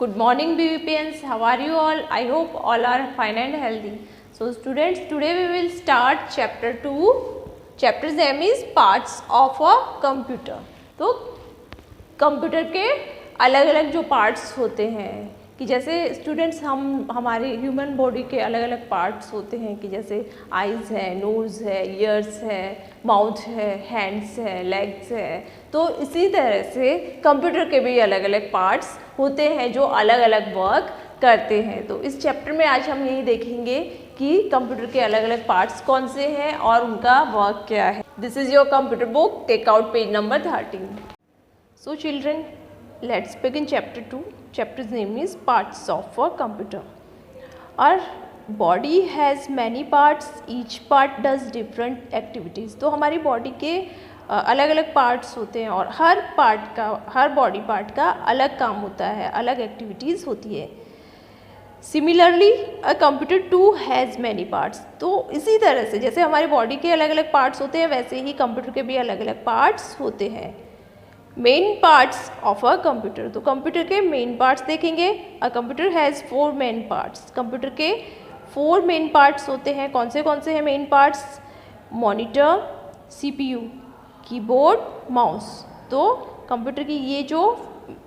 Good morning BVPNs, how are you all? I hope all are fine and healthy. So students, today we will start chapter 2. Chapter's name is parts of a computer. तो computer के अलग अलग जो parts होते हैं कि जैसे students हमारे ह्यूमन बॉडी के अलग अलग पार्ट्स होते हैं कि जैसे आइज़ है, नोज़ है, ईयर्स है, माउथ है, हैंड्स है, लेग्स है। तो इसी तरह से कंप्यूटर के भी अलग अलग पार्ट्स होते हैं जो अलग अलग वर्क करते हैं। तो इस चैप्टर में आज हम यही देखेंगे कि कंप्यूटर के अलग अलग पार्ट्स कौन से हैं और उनका वर्क क्या है। This is your computer book, take out page number 13। So children, let's begin chapter 2. Chapter's name is parts of a computer. Our body has many parts. Each part does different activities. तो हमारी body के अलग अलग parts होते हैं और हर body part का अलग काम होता है, अलग एक्टिविटीज़ होती है। Similarly a computer too has many parts. तो इसी तरह से जैसे हमारी बॉडी के अलग अलग पार्ट्स होते हैं वैसे ही कंप्यूटर के भी अलग अलग पार्ट्स होते हैं। Main parts of a computer, तो कंप्यूटर के मेन पार्ट्स देखेंगे। A computer has 4 main parts. Computer के 4 मेन पार्ट्स होते हैं। कौन से हैं main parts? Monitor, CPU, keyboard, mouse. तो कंप्यूटर की ये जो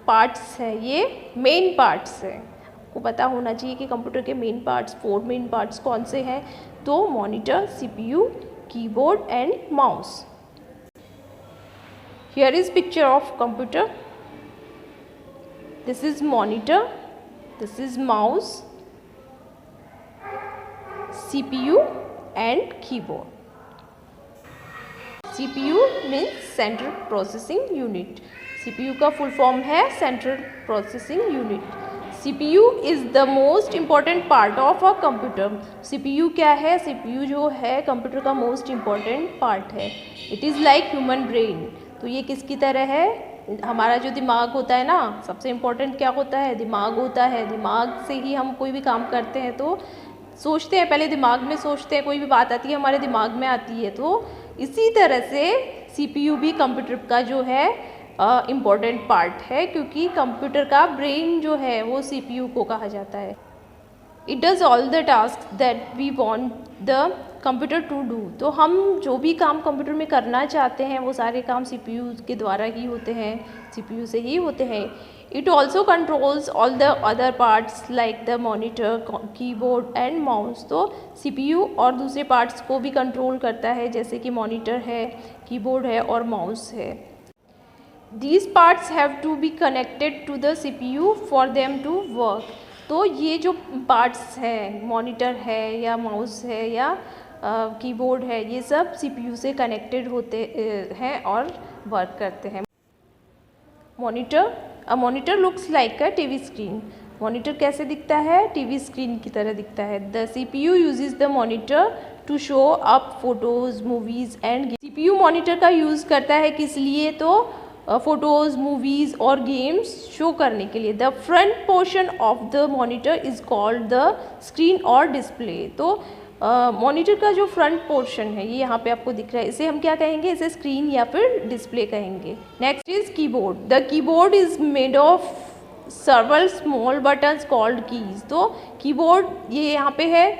पार्ट्स हैं ये मेन पार्ट्स हैं। आपको पता होना चाहिए कि कंप्यूटर के मेन पार्ट्स 4 मेन पार्ट्स कौन से हैं। तो monitor, CPU, keyboard and mouse. Here is picture of computer. This is monitor, this is mouse, CPU and keyboard. CPU means Central Processing Unit. CPU का full form है Central Processing Unit. CPU is the most important part of a computer. CPU क्या है? CPU जो है computer का most important part है. It is like human brain. तो ये किसकी तरह है? हमारा जो दिमाग होता है ना, सबसे इम्पोर्टेंट क्या होता है? दिमाग होता है। दिमाग से ही हम कोई भी काम करते हैं तो सोचते हैं, पहले दिमाग में सोचते हैं, कोई भी बात आती है हमारे दिमाग में आती है। तो इसी तरह से सीपीयू भी कंप्यूटर का जो है इम्पोर्टेंट पार्ट है, क्योंकि कंप्यूटर का ब्रेन जो है वो सीपीयू को कहा जाता है। It does all the task that we want the computer to do. तो हम जो भी काम कंप्यूटर में करना चाहते हैं वो सारे काम सीपीयू के द्वारा ही होते हैं, सीपीयू से ही होते हैं। It also controls all the other parts like the monitor, keyboard and mouse. तो सीपीयू और दूसरे पार्ट्स को भी कंट्रोल करता है, जैसे कि मॉनिटर है, कीबोर्ड है और माउस है। These parts have to be connected to the CPU for them to work. तो ये जो पार्ट्स हैं, मॉनिटर है या माउस है या कीबोर्ड है, ये सब सीपीयू से कनेक्टेड होते हैं और वर्क करते हैं। Monitor looks like a TV screen. Monitor कैसे दिखता है? टीवी स्क्रीन की तरह दिखता है। The CPU uses the monitor to show up photos, movies and. CPU monitor का यूज़ करता है किस लिए? तो फोटोज़, मूवीज़ और गेम्स शो करने के लिए। The front portion of the monitor is called the screen और डिस्प्ले। तो मॉनिटर का जो फ्रंट पोर्शन है ये यहाँ पे आपको दिख रहा है, इसे हम क्या कहेंगे? इसे स्क्रीन या फिर डिस्प्ले कहेंगे। Next is keyboard. The keyboard is made of several small buttons called keys. तो कीबोर्ड ये यहाँ पे है,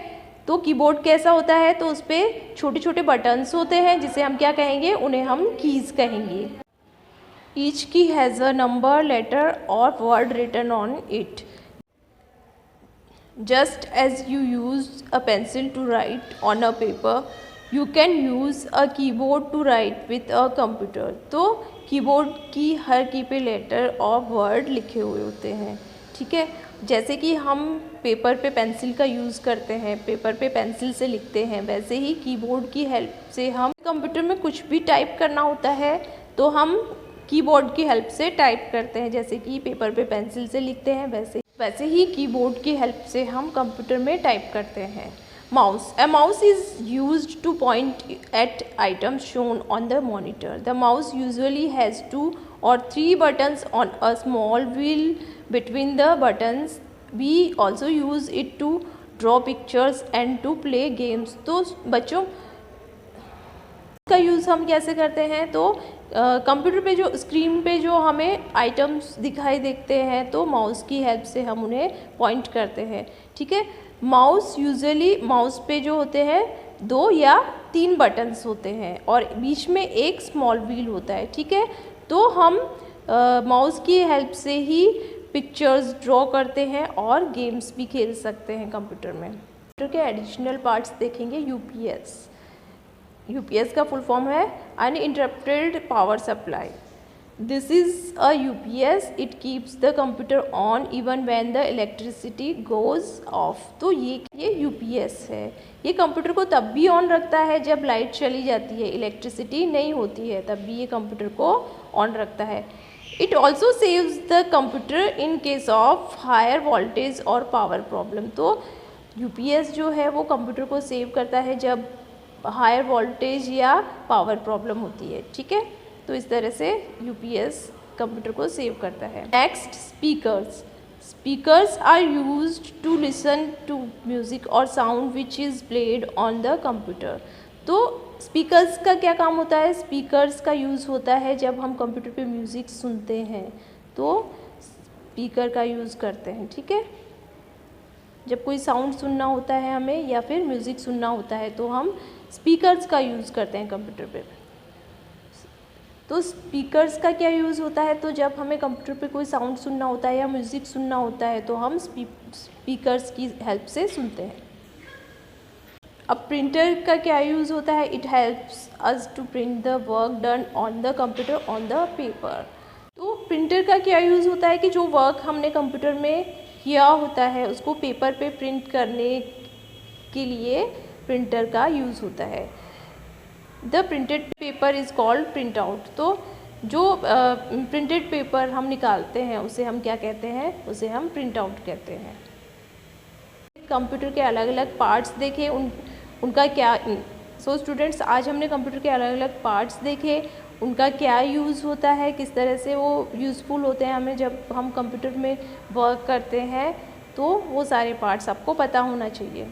तो कीबोर्ड कैसा होता है? तो उस पर छोटे छोटे बटन्स होते हैं जिसे हम क्या कहेंगे? उन्हें हम कीज कहेंगे। Each key has a number, letter और word written on it. Just as you use a pencil to write on a paper, you can use a keyboard to write with a computer. तो keyboard की हर की पे letter और word लिखे हुए होते हैं, ठीक है। जैसे कि हम पेपर पे पेंसिल का यूज़ करते हैं, पेपर पे पेंसिल से लिखते हैं, वैसे ही कीबोर्ड की हेल्प से हम कंप्यूटर में कुछ भी टाइप करना होता है तो हम कीबोर्ड की हेल्प से टाइप करते हैं। जैसे कि पेपर पे पेंसिल से लिखते हैं वैसे ही कीबोर्ड की हेल्प से हम कंप्यूटर में टाइप करते हैं। Mouse. A mouse is used to point at items shown on the monitor. The mouse usually has 2 or 3 buttons on a small wheel between the buttons. We also use it to draw pictures and to play games. तो बच्चों का use हम कैसे करते हैं? तो computer पे जो स्क्रीन पे जो हमें आइटम्स दिखाई देते हैं तो माउस की हेल्प से हम उन्हें पॉइंट करते हैं, ठीक है। यूजुअली माउस पे जो होते हैं 2 या 3 बटन्स होते हैं और बीच में एक स्मॉल व्हील होता है, ठीक है। तो हम माउस की हेल्प से ही पिक्चर्स ड्रॉ करते हैं और गेम्स भी खेल सकते हैं कंप्यूटर में। कंप्यूटर के एडिशनल पार्ट्स देखेंगे। यूपीएस का फुल फॉर्म है uninterrupted power supply. This is a UPS, it keeps the computer on even when the electricity goes off. तो ये यूपीएस है, ये कंप्यूटर को तब भी ऑन रखता है जब लाइट चली जाती है, इलेक्ट्रिसिटी नहीं होती है, तब भी ये कंप्यूटर को ऑन रखता है। It also saves the computer in case of higher voltage और पावर प्रॉब्लम। तो यूपीएस जो है वो कंप्यूटर को सेव करता है जब हायर वोल्टेज या पावर प्रॉब्लम होती है, ठीक है। तो इस तरह से यूपीएस कंप्यूटर को सेव करता है। Next, speakers are used to listen to music और sound which is played on the computer. तो स्पीकर्स का क्या काम होता है? स्पीकर्स का यूज़ होता है जब हम कंप्यूटर पे म्यूज़िक सुनते हैं तो स्पीकर का यूज़ करते हैं, ठीक है। जब कोई साउंड सुनना होता है हमें या फिर म्यूज़िक सुनना होता है तो हम स्पीकर्स का यूज़ करते हैं कंप्यूटर पे। तो स्पीकर्स का क्या यूज़ होता है? तो जब हमें कंप्यूटर पे कोई साउंड सुनना होता है या म्यूज़िक सुनना होता है तो हम स्पीकर्स की हेल्प से सुनते हैं। अब प्रिंटर का क्या यूज़ होता है? It helps us to print the work done on the computer on the paper. तो प्रिंटर का क्या यूज़ होता है कि जो वर्क हमने कंप्यूटर में किया होता है उसको पेपर पे प्रिंट करने के लिए प्रिंटर का यूज़ होता है। The printed paper is called print out. तो जो प्रिंटेड पेपर हम निकालते हैं उसे हम क्या कहते हैं? उसे हम प्रिंट आउट कहते हैं। कंप्यूटर के अलग अलग पार्ट्स देखे, उनका क्या स्टूडेंट्स, आज हमने कंप्यूटर के अलग अलग पार्ट्स देखे, उनका क्या यूज़ होता है, किस तरह से वो यूज़फुल होते हैं हमें जब हम कंप्यूटर में वर्क करते हैं। तो वो सारे पार्ट्स आपको पता होना चाहिए।